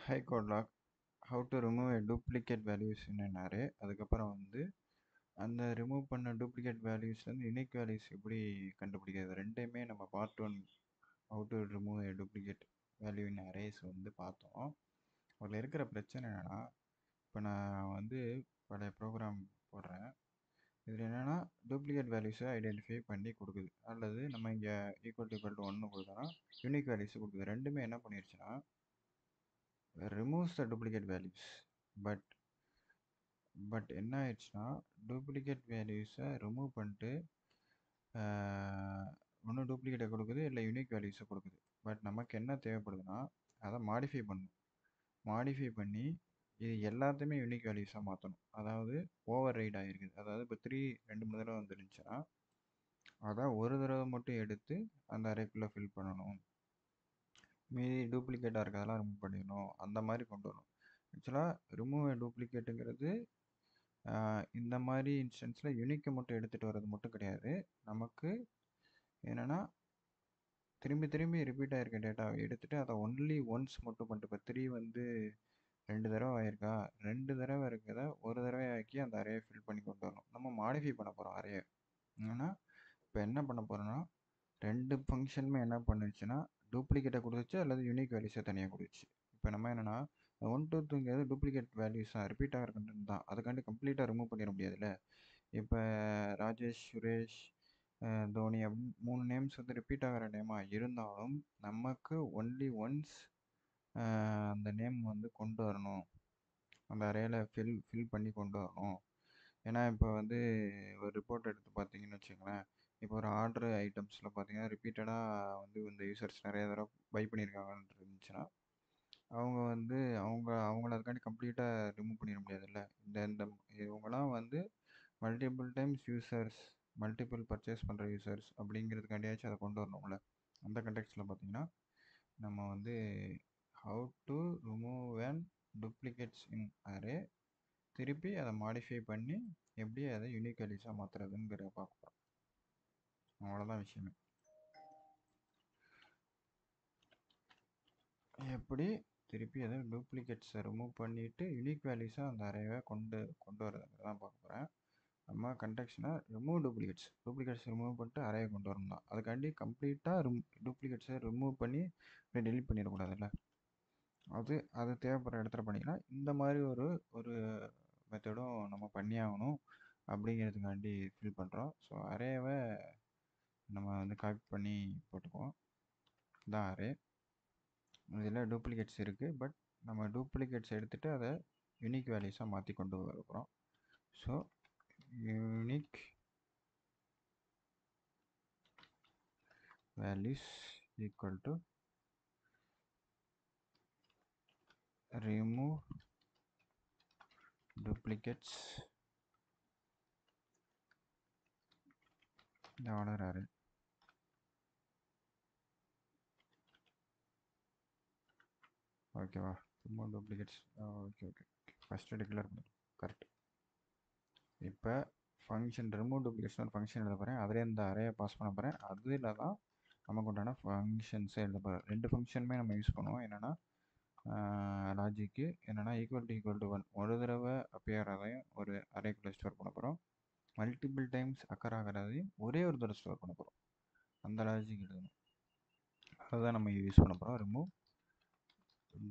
Hi Kodlock, how to remove a duplicate values in an array. அதுக்கப்புறம் வந்து அந்த remove பண்ண டூப்ளிகேட் வேல்யூஸ்லேருந்து யூனிக் வேல்யூஸ் எப்படி கண்டுபிடிக்கிறது ரெண்டையுமே நம்ம part one how to remove a duplicate value in arrays வந்து பார்த்தோம். அதில் இருக்கிற பிரச்சனை என்னென்னா, இப்போ நான் வந்து பழைய ப்ரோக்ராம் போடுறேன். இதில் என்னென்னா டூப்ளிகேட் வேல்யூஸை ஐடென்டிஃபை பண்ணி கொடுக்குது, அல்லது நம்ம இங்கே ஈக்குவல் டு ஒன்று கொடுத்தோன்னா யூனிக் வேல்யூஸ் கொடுக்குது. ரெண்டுமே என்ன பண்ணிருச்சுன்னா removes the duplicate values, but என்ன ஆயிடுச்சுன்னா டூப்ளிகேட் வேல்யூஸை ரிமூவ் பண்ணிட்டு ஒன்று டூப்ளிகேட்டை கொடுக்குது, இல்லை யூனிக் வேல்யூஸை கொடுக்குது. பட் நமக்கு என்ன தேவைப்படுதுன்னா அதை மாடிஃபை பண்ணணும். மாடிஃபை பண்ணி இது எல்லாத்தையுமே யூனிக் வேல்யூஸாக மாற்றணும். அதாவது ஓவர் ரைட் ஆகிருக்குது. அதாவது இப்போ 3 2 தடவை வந்துருந்துச்சுன்னா அதான் ஒரு தடவை மட்டும் எடுத்து அந்த அரேக்குள்ளே ஃபில் பண்ணணும், மீதி டூப்ளிகேட்டாக இருக்கிறதெல்லாம் ரிமூவ் பண்ணிடணும். அந்த மாதிரி கொண்டு வரணும். ஆக்சுவலாக ரிமூவ் டூப்ளிகேட்டுங்கிறது இந்த மாதிரி இன்ஸ்டன்ஸில் யூனிக்கை மட்டும் எடுத்துகிட்டு வர்றது மட்டும் கிடையாது. நமக்கு என்னென்னா திரும்பி திரும்பி ரிப்பீட் ஆகிருக்க டேட்டாவை எடுத்துகிட்டு அதை ஒன்லி ஒன்ஸ் மட்டும் பண்ணிட்டு, இப்போ 3 வந்து 2 தடவை ஆயிருக்கா, 2 தடவை இருக்கிறத ஒரு தடவை ஆக்கி அந்த அறையை ஃபில் பண்ணி கொண்டு வரணும். நம்ம மாடிஃபை பண்ண போகிறோம் அறையை. ஏன்னா இப்போ என்ன பண்ண போகிறோன்னா ரெண்டு ஃபங்க்ஷனுமே என்ன பண்ணுச்சுன்னா டூப்ளிகேட்டை கொடுத்துச்சு அல்லது யூனிக் வேல்யூஸை தனியாக கொடுத்துச்சு. இப்போ நம்ம என்னென்னா 1 2 3ங்கிறது டூப்ளிகேட் வேல்யூஸாக ரிப்பீட் ஆகிற கண்டென்ட் தான். அதுக்காண்டி கம்ப்ளீட்டாக ரிமூவ் பண்ணிட முடியாதுல்ல. இப்போ ராஜேஷ், சுரேஷ், தோனி அப்படின்னு 3 நேம்ஸ் வந்து ரிப்பீட் ஆகிற நேமாக இருந்தாலும் நமக்கு ஒன்லி ஒன்ஸ் அந்த நேம் வந்து கொண்டு வரணும், அந்த அரேயில் ஃபில் பண்ணி கொண்டு வரணும். ஏன்னா இப்போ வந்து ஒரு ரிப்போர்ட் எடுத்து பார்த்தீங்கன்னு வச்சுங்களேன், இப்போ ஒரு ஆர்டர் ஐட்டம்ஸில் பார்த்தீங்கன்னா ரிப்பீட்டடாக வந்து இந்த யூசர்ஸ் நிறைய தடவை பை பண்ணியிருக்காங்கன்னு இருந்துச்சுன்னா அவங்க வந்து அவங்கள அதுக்காண்டி கம்ப்ளீட்டாக ரிமூவ் பண்ணிட முடியாதுல்ல. இந்த இவங்களாம் வந்து multiple times users, multiple purchase பண்ணுற யூசர்ஸ் அப்படிங்கிறதுக்காண்டியாச்சும் அதை கொண்டு வரணும்ல. அந்த கண்டெக்ஸ்டில் பார்த்தீங்கன்னா நம்ம வந்து how to remove and duplicates in array, திருப்பி அதை மாடிஃபை பண்ணி எப்படி அதை யூனிக் வேல்யூஸாக மாற்றுறதுங்கிற பார்க்க போகிறோம். அவ்வளோதான் விஷயமே. எப்படி திருப்பி அதை டூப்ளிகேட்ஸை ரிமூவ் பண்ணிவிட்டு யூனிக் வேல்யூஸாக அந்த அரேவை கொண்டு வரதுங்கிறது தான் பார்க்க போகிறேன். நம்ம கண்டெக்ஷனை ரிமூவ் டூப்ளிகேட்ஸ் ரிமூவ் பண்ணிட்டு அரேயை கொண்டு வரணும் தான். அதுக்காண்டி கம்ப்ளீட்டாக டூப்ளிகேட்ஸை ரிமூவ் பண்ணி டெலீட் பண்ணிடக்கூடாதுல்ல. அது தேவைப்படுற இடத்துல பண்ணிக்கலாம். இந்த மாதிரி ஒரு மெத்தடும் நம்ம பண்ணி ஆகணும் அப்படிங்கிறதுக்காண்டி ஃபில் பண்ணுறோம். ஸோ அரேவை நம்ம வந்து காப்பி பண்ணி போட்டுக்குவோம். இதான் அரே. இதில் டூப்ளிகேட்ஸ் இருக்குது, பட் நம்ம டூப்ளிகேட்ஸ் எடுத்துகிட்டு அதை யூனிக் வேல்யூஸாக மாற்றி கொண்டு வர போகிறோம். So unique values equal to remove duplicates the order array. ஓகேவா? remove duplicates. Okay first declare பண்ணுறோம். கரெக்ட். இப்போ ஃபங்க்ஷன் ரிமூவ் டூப்ளிகேட்ஸ் ஒரு ஃபங்க்ஷன் எழுத போகிறேன். அதில் இந்த அரேயை பாஸ் பண்ண போகிறேன். அதில் தான் நமக்கு உண்டான ஃபங்க்ஷன்ஸை எழுத போகிறேன். ரெண்டு ஃபங்க்ஷனுமே நம்ம யூஸ் பண்ணுவோம். என்னென்னா லாஜிக்கு என்னென்னா ஈக்குவல் டு 1 ஒரு தடவை அப்பியர் ஆகிறதையும் ஒரு அரேக்குள்ளே ஸ்டோர் பண்ண போகிறோம். மல்டிபிள் டைம்ஸ் அக்கர் ஆகிறதையும் ஒரே ஒரு தடவை ஸ்டோர் பண்ண போகிறோம். அந்த லாஜிக் எழுதணும். அதுதான் நம்ம யூஸ் பண்ண போகிறோம். Remove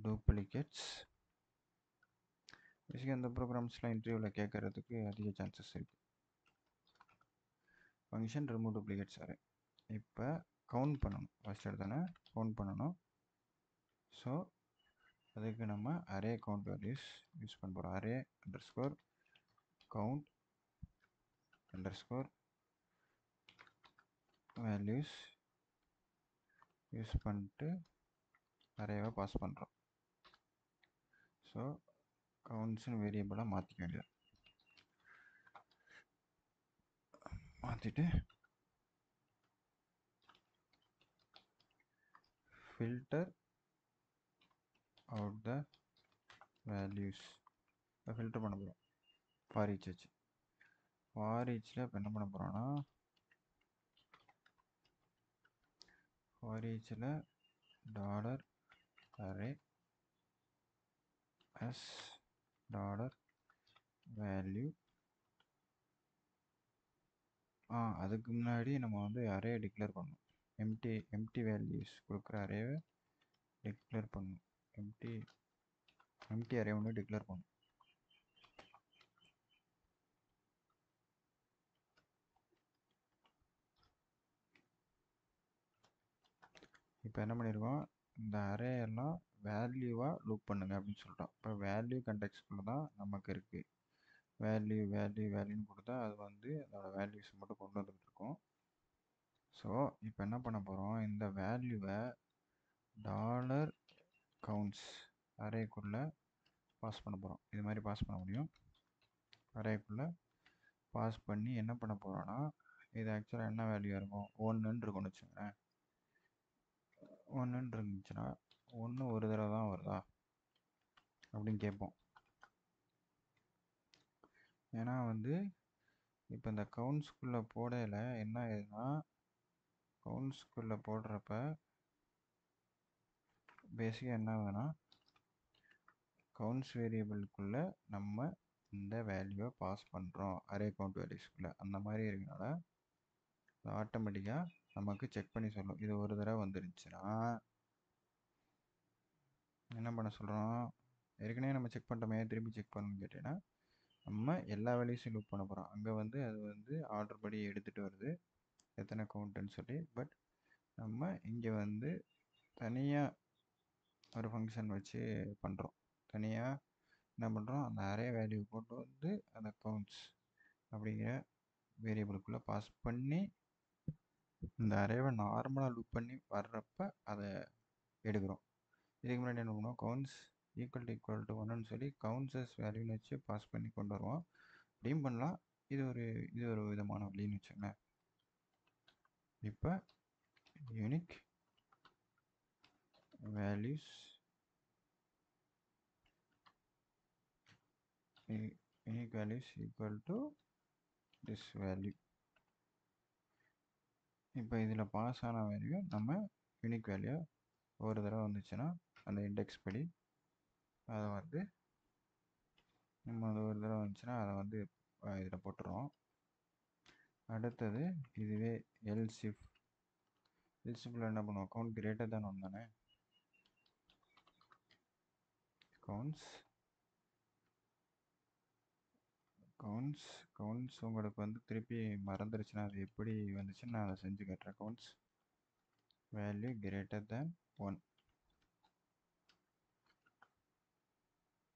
duplicates. பேசிக்காக இந்த ப்ரோக்ராம்ஸ்லாம் இன்டர்வியூவில் கேட்கறதுக்கு அதிக சான்சஸ் இருக்குது. Function remove duplicates array. இப்போ கவுண்ட் பண்ணணும். ஃபஸ்ட் எடுத்தோன்னே கவுண்ட் பண்ணணும். ஸோ அதுக்கு நம்ம அரே கவுண்ட் வேல்யூஸ் யூஸ் பண்ண போகிறோம். Array underscore count underscore values use பண்ணிட்டு அரேவை பாஸ் பண்ணுறோம். ஸோ கவுண்ட்ஸ்னு வேரியபிளாக மாற்றிக்க வேண்டியது. மாற்றிட்டு filter out the values filter பண்ண போகிறோம். ஃபார் ஈச் வச்சு ஃபார் ஈச்சில் இப்போ என்ன பண்ண போகிறோன்னா ஃபார் ஈச்சில் dollar array S dollar value. அதுக்கு முன்னாடி நம்ம வந்து அரே டிக்ளேர் பண்ணணும். எம்டி வேல்யூஸ் கொடுக்குற அரேவை டிக்ளேர் பண்ணணும். எம்டி அரே ஒன்று டிக்ளேர் பண்ணணும். இப்போ என்ன பண்ணியிருக்கோம், இந்த அரே எல்லாம் வேல்யூவாக லூப் பண்ணுங்க அப்படின்னு சொல்லிட்டோம். இப்போ வேல்யூ கண்டெக்ஸ்குள்ளே தான் நமக்கு இருக்குது. வேல்யூன்னு கொடுத்தா அது வந்து அதோட வேல்யூஸ் மட்டும் கொண்டு வந்துட்டு இருக்கோம். ஸோ இப்போ என்ன பண்ண போகிறோம், இந்த வேல்யூவை டாலர் கவுண்ட்ஸ் அரேக்குள்ளே பாஸ் பண்ண போகிறோம். இது மாதிரி பாஸ் பண்ண முடியும். அரேக்குள்ளே பாஸ் பண்ணி என்ன பண்ண போகிறோன்னா, இது ஆக்சுவலாக என்ன வேல்யூ இருக்கும், 1ன்னு இருக்கும்னு வச்சுக்கோங்களேன். 1ன்னு இருந்துச்சுன்னா 1 ஒரு தடவை தான் வருதா அப்படின்னு கேட்போம். ஏன்னா வந்து இப்போ இந்த கவுண்ட்ஸ்குள்ளே போடையில் என்ன ஆகுதுன்னா, கவுண்ட்ஸ்குள்ளே போடுறப்ப பேசிக்காக என்ன ஆகுதுன்னா, கவுண்ட்ஸ் வேரியபிளுக்குள்ளே நம்ம இந்த வேல்யூவை பாஸ் பண்ணுறோம் அரே கவுண்ட் வேல்யூஸ்குள்ளே. அந்த மாதிரி இருக்கனால ஆட்டோமேட்டிக்காக நமக்கு செக் பண்ணி சொல்லும். இது ஒரு தடவை வந்துருந்துச்சுன்னா என்ன பண்ண சொல்கிறோம், ஏற்கனவே நம்ம செக் பண்ணிட்டோமே திரும்பி செக் பண்ணணும்னு கேட்டீங்கன்னா, நம்ம எல்லா வேல்யூஸையும் லூப் பண்ண போகிறோம். அங்கே வந்து அது வந்து ஆர்டர் படி எடுத்துகிட்டு வருது எத்தனை கவுண்ட்டுன்னு சொல்லி. பட் நம்ம இங்கே வந்து தனியாக ஒரு ஃபங்க்ஷன் வச்சு பண்ணுறோம். தனியாக என்ன பண்ணுறோம், அந்த அரே வேல்யூ போட்டு வந்து அந்த கவுண்ட்ஸ் அப்படிங்கிற வேரியபிளுக்குள்ளே பாஸ் பண்ணி இந்த அரேவை நார்மலாக லூப் பண்ணி வர்றப்ப அதை எடுக்கிறோம். இதுக்கு முன்னாடி என்ன பண்ணுவோம், கவுண்ட்ஸ் ஈக்குவல் டு 1ன்னு சொல்லி கவுண்ட்ஸஸ் வேல்யூன்னு வச்சு பாஸ் பண்ணி கொண்டு வருவோம். அப்படியும் பண்ணலாம். இது ஒரு விதமான வழின்னு வச்சுக்கோங்களேன். இப்போ unique values equal to this value. இப்போ இதில் பாஸ் ஆன வேல்யூ நம்ம யூனிக் வேல்யூ ஒரு தடவை வந்துச்சுன்னா அந்த இண்டெக்ஸ் படி அதை வந்து நம்ம அது ஒரு தடவை வந்துச்சுன்னா அதை வந்து இதில் போட்டுருவோம். அடுத்தது இதுவே எல்சிஃபில் என்ன பண்ணுவோம், கவுண்ட் கிரேட்டர் தான் 1 தானே. கவுண்ட்ஸ் உங்களுக்கு வந்து திருப்பி மறந்துருச்சுன்னா அது எப்படி வந்துச்சுன்னு நான் அதை செஞ்சு காட்டுறேன். கவுண்ட்ஸ் வேல்யூ கிரேட்டர் தேன் 1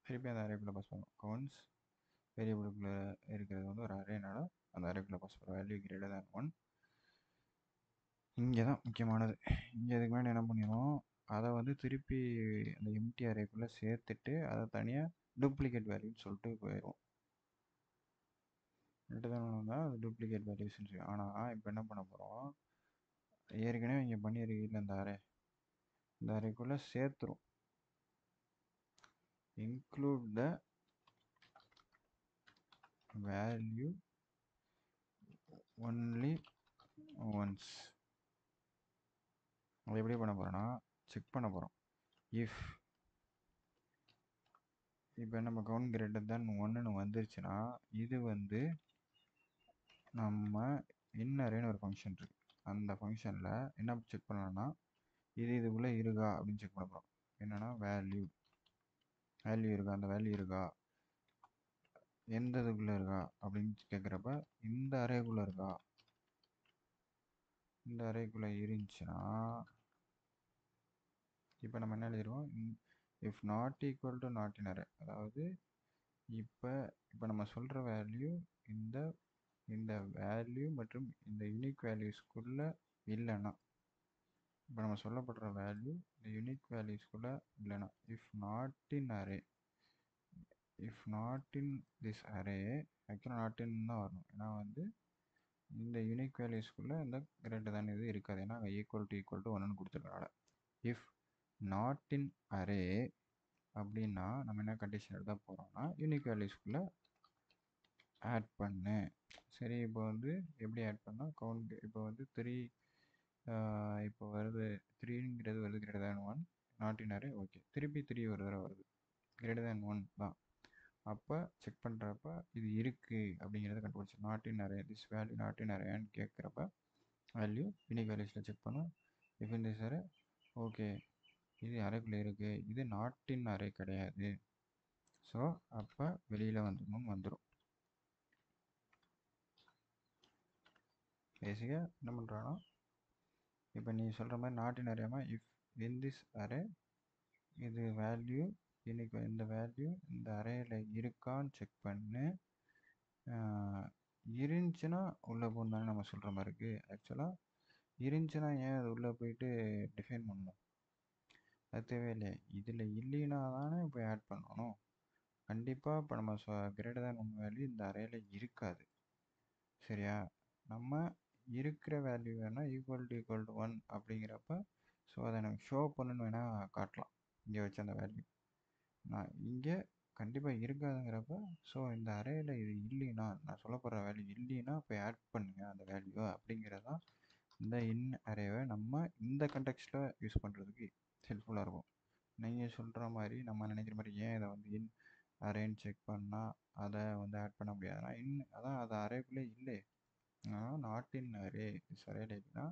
திருப்பி அந்த அரேக்குள்ளே பாஸ் பண்ணுவோம். கவுண்ட்ஸ் வேரியபிளுக்குள்ளே இருக்கிறது வந்து ஒரு அரேனால அந்த அரேக்குள்ளே பாஸ் பண்ணுவோம். Value greater than 1. இங்கே தான் முக்கியமானது. இங்கே இதுக்கு முன்னாடி என்ன பண்ணிடுவோம், அதை வந்து திருப்பி அந்த எம்டி அரேக்குள்ளே சேர்த்துட்டு அதை தனியாக டூப்ளிகேட் வேல்யூன்னு சொல்லிட்டு போயிடும். தான் அது டூப்ளிகேட் வேல்யூஸ்ன்னு சொல்லி. ஆனால் இப்போ என்ன பண்ண போகிறோம், ஏற்கனவே இங்கே பண்ணியிருக்கீங்கள இந்த அரேக்குள்ளே சேர்த்துரும். include the value only once. அது எப்படி பண்ண போகிறோன்னா, செக் பண்ண போகிறோம். இப்போ நம்ம கவுண்ட் கிரேட்டர் தேன் 1ன்னு வந்துருச்சுன்னா இது வந்து நம்ம இன்னரேன்னு ஒரு ஃபங்க்ஷன் இருக்குது. அந்த ஃபங்க்ஷனில் என்ன செக் பண்ணலாம்னா, இதுக்குள்ளே இருக்கா அப்படின்னு செக் பண்ண போகிறோம். என்னென்னா வேல்யூ இருக்கா, அந்த வேல்யூ இருக்கா, எந்த இதுக்குள்ளே இருக்கா அப்படின்னு கேட்குறப்ப இந்த அரேக்குள்ளே இருக்கா. இந்த அரேக்குள்ளே இருந்துச்சுன்னா இப்போ நம்ம என்ன எழுதிடுவோம், if not equal to not in array. அதாவது இப்போ நம்ம சொல்கிற வேல்யூ இந்த வேல்யூ மற்றும் இந்த யூனிக் வேல்யூஸ்குள்ளே இல்லைன்னா, இப்போ நம்ம சொல்லப்படுற வேல்யூ இந்த யூனிக் வேல்யூஸ்குள்ளே இல்லைன்னா, if not in this array, ஆக்சுவலாக நாட் இன் தான் வரணும். ஏன்னா வந்து இந்த யூனிக் வேல்யூஸ்குள்ளே இந்த கிரேட்டர் தான் இது இருக்காது. ஏன்னா அங்கே ஈக்குவல் டு 1ன்னு கொடுத்துருக்கனால. இஃப் நாட் இன் அரே அப்படின்னா நம்ம என்ன கண்டிஷன் எடுத்த போகிறோம்னா, யூனிக் வேல்யூஸ்குள்ளே ஆட் பண்ணு. சரி, இப்போ வந்து எப்படி ஆட் பண்ணால் கவுண்ட் இப்போ வந்து 3 இப்போ வருது 3ங்கிறது வருது greater than 1 not in array. Okay, திருப்பி 3 ஒரு தடவை வருது. greater than 1 தான். அப்போ செக் பண்ணுறப்ப இது இருக்குது அப்படிங்கிறத கண்டுபிடிச்சி not in array this value not in அரேன்னு கேட்குறப்ப வேல்யூ யூனிக் வேல்யூஸில் செக் பண்ணும். If in this array okay இது அரேக்குள்ளே இருக்குது, இது நாட் இன் அரே கிடையாது, ஸோ அப்போ வெளியில் வந்துடணும்னு வந்துடும். பேசிக்காக என்ன பண்ணுறான்னா இப்போ நீ சொல்கிற மாதிரி not in Arema if in this array இது வேல்யூ யூனிக் இந்த வேல்யூ இந்த அரேயில் இருக்கான்னு செக் பண்ணு, இருந்துச்சுன்னா உள்ளே போகணும் நம்ம சொல்கிற மாதிரி இருக்குது. ஆக்சுவலாக இருந்துச்சுன்னா ஏன் அது உள்ளே போயிட்டு டிஃபைன் பண்ணணும், அது தேவையில்லை. இதில் இல்லைன்னா தானே போய் ஆட் பண்ணணும். கண்டிப்பாக இப்போ நம்ம கிரேட்டர் தேன் 1 வேல்யூ இந்த அரேயில் இருக்காது, சரியா? நம்ம இருக்கிற வேல்யூ வேணால் ஈக்குவல் டு 1 அப்படிங்கிறப்ப ஸோ அதை எனக்கு ஷோ பண்ணுன்னு வேணால் காட்டலாம். இங்கே வச்ச அந்த வேல்யூ நான் இங்கே கண்டிப்பாக இருக்காதுங்கிறப்ப ஸோ இந்த அரேயில் இது இல்லைன்னா நான் சொல்லப்படுற வேல்யூ இல்லைன்னா போய் ஆட் பண்ணுங்க அந்த வேல்யூ அப்படிங்கிறதான் இந்த இன் அரேவை நம்ம இந்த கண்டெக்ஸ்டில் யூஸ் பண்ணுறதுக்கு ஹெல்ப்ஃபுல்லாக இருக்கும். நீங்கள் சொல்கிற மாதிரி நம்ம நினைக்கிற மாதிரி ஏன் இதை வந்து இன் அரேன்னு செக் பண்ணால் அதை வந்து ஆட் பண்ண முடியாதுன்னா அதான் அது அரேக்குள்ளே இல்லை, நாட் இன் அரே இஸ் அரேல இல்லைன்னா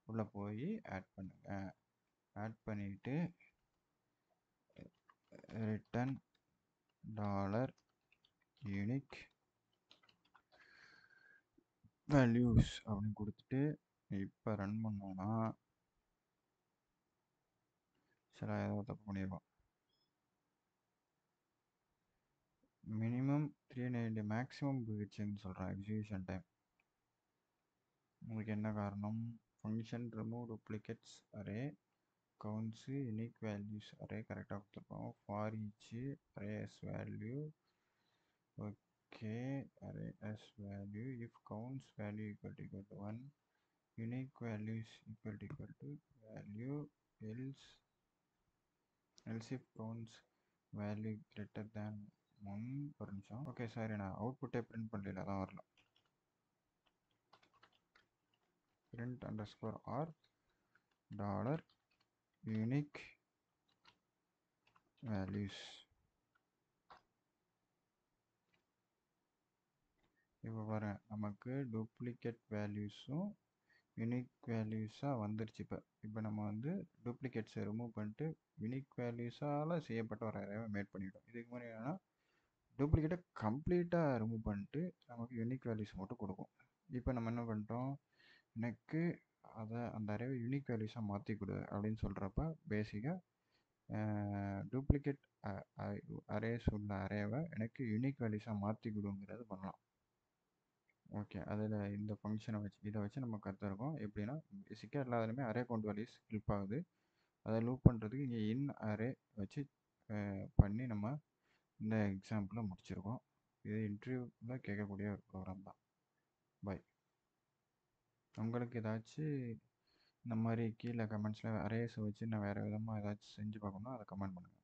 உள்ளே போய் ஆட் பண்ணுங்க. ஆட் பண்ணிவிட்டு ரிட்டன் $unique values அப்படின்னு கொடுத்துட்டு இப்போ ரன் பண்ணோன்னா சில ஏதோ தப்பு பண்ணிடுவோம். மினிமம் 390 மேக்ஸிமம் போயிடுச்சுன்னு சொல்கிறேன் எக்ஸிக்யூஷன் டைம். உங்களுக்கு என்ன காரணம்? Function remove duplicates array counts unique values array கரெக்டாக கொடுத்துருப்போம். For each array as value okay array as value if counts value equal to 1 unique values equal to value else if counts value greater than 1 ஒரு நிமிஷம். Okay sorry நான் அவுட்புட்டே print பண்ணல, அதான் வரல. print underscore r dollar unique values. இப்போ பாருங்க நமக்கு duplicate வேல்யூஸும் unique வேல்யூஸாக வந்துருச்சு. இப்போ நம்ம வந்து டூப்ளிகேட்ஸை ரிமூவ் பண்ணிட்டு யூனிக் வேல்யூஸால் செய்யப்பட்ட ஒரு அரேவை மேட் பண்ணிவிட்டோம். இதுக்கு மாதிரி என்னென்னா டூப்ளிகேட்டை கம்ப்ளீட்டாக ரிமூவ் பண்ணிட்டு நமக்கு யூனிக் வேல்யூஸ் மட்டும் கொடுக்கும். இப்போ நம்ம என்ன பண்ணிட்டோம், எனக்கு அந்த அரேவை யூனிக் வேல்யூஸாக மாற்றி கொடு அப்படின்னு சொல்கிறப்ப பேசிக்காக டூப்ளிகேட் அரேஸ் உள்ள அரேவை எனக்கு யூனிக் வேல்யூஸாக மாற்றி கொடுங்கிறது பண்ணலாம். ஓகே, அதில் இந்த ஃபங்க்ஷனை இதை வச்சு நம்ம கற்றுருக்கோம். எப்படின்னா பேசிக்காக எல்லாத்துலேயுமே அரே கவுண்ட் வேல்யூஸ் ஹெல்ப் ஆகுது. அதை லூப் பண்ணுறதுக்கு இங்கே இன் அரே வச்சு பண்ணி நம்ம இந்த எக்ஸாம்பிளில் முடிச்சிருக்கோம். இது இன்டர்வியூவில் கேட்கக்கூடிய ஒரு ப்ரோக்ராம் தான். பை. உங்களுக்கு ஏதாச்சும் இந்த மாதிரி கீழே கமெண்ட்ஸில் அரேஸை வச்சு நான் வேறு விதமாக ஏதாச்சும் செஞ்சு பார்க்கணுன்னா அதை கமெண்ட் பண்ணுங்கள்.